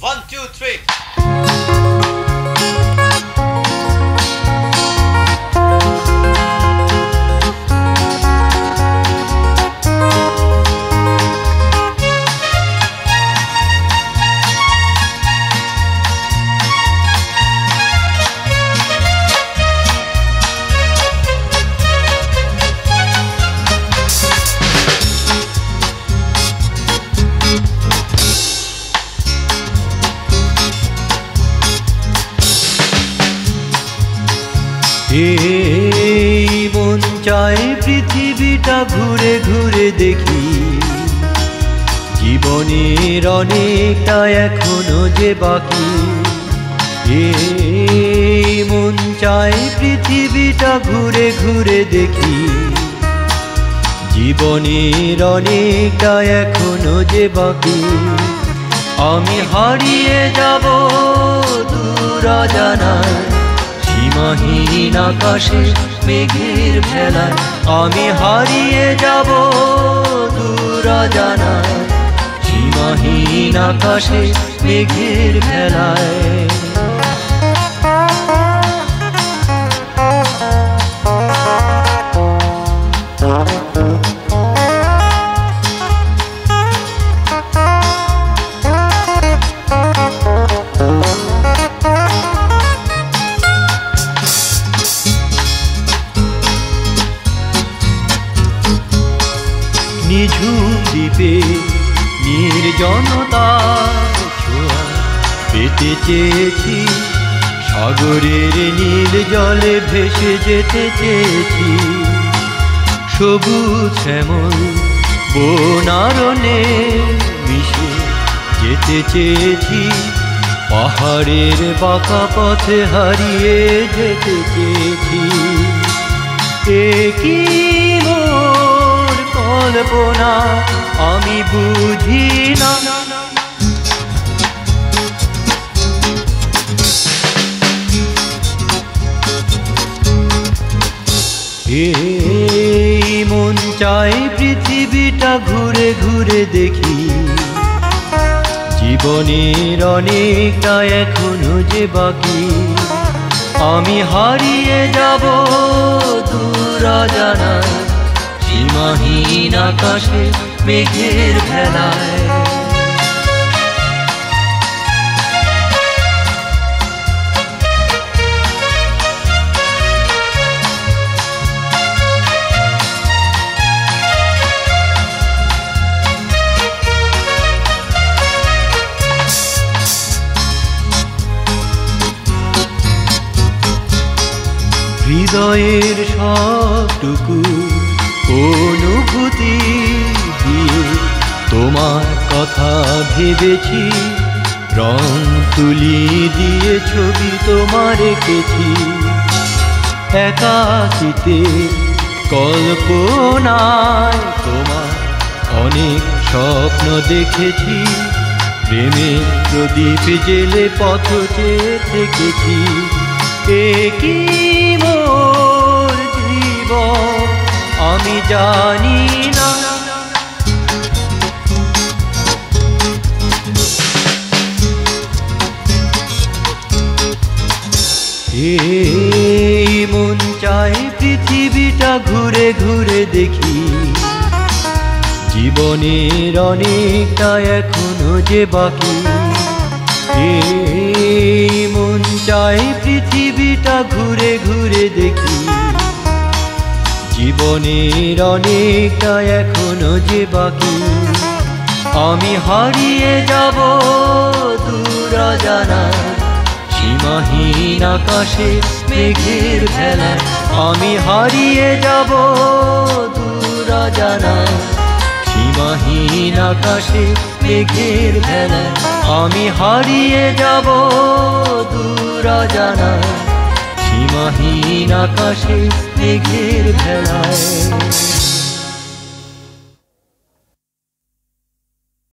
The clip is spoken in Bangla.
1, 2, 3. এই মন চায় পৃথিবীটা ঘুরে ঘুরে দেখি, জীবনের অনেকটা এখনো যে বাকি। এই মন চায় পৃথিবীটা ঘুরে ঘুরে দেখি, জীবনের অনেকটা এখনো যে বাকি। আমি হারিয়ে যাব দূর অজানায়, সীমাহীন আকাশে মেঘের ভেলায়। আমি হারিয়ে যাব দূর অজানায়, সীমাহীন আকাশে মেঘের ভেলায়। নিঝুম দ্বীপে নির্জনতার ছোঁয়া পেতে চেয়েছি, সাগরের নীল জলে ভেসে যেতে চেয়েছি। সবুজ শ্যামল বনারণ্যে মিশে যেতে চেয়েছি, পাহাড়ের বাঁকা পথে হারিয়ে যেতে চেয়েছি। একই কল্পনা আমি বুঝি না, এই মন চাই পৃথিবীটা ঘুরে ঘুরে দেখি, জীবনের অনেকটা এখনো যে বাকি। আমি হারিয়ে যাব দূর অজানায়, সীমাহীন আকাশে মেঘের ভেলায়। হৃদয়ের সবটুকু অনুভূতি দিয়ে তোমার কথা ভেবেছি, রং তুলি দিয়ে ছবি তোমার এঁকেছি। একাকিতে কল্পনায় তোমার অনেক স্বপ্ন দেখেছি, প্রেমের প্রদীপ জেলে পথ চেয়ে থেকেছি। একই মোর জীবন আমি জানি না, এই মন চায় পৃথিবীটা ঘুরে ঘুরে দেখি, জীবনের অনেকটা এখনো যে বাকি। এই মন চায় পৃথিবীটা ঘুরে ঘুরে দেখি, জীবনের অনেকটা এখনো যে বাকি। আমি হারিয়ে যাব দূর অজানায়, সীমাহীন আকাশে মেঘের ভেলায়। আমি হারিয়ে যাব দূর অজানায়, সীমাহীন আকাশে মেঘের ভেলায়। আমি হারিয়ে যাব দূর অজানায়, সীমাহীন আকাশে মেঘের ভেলায়।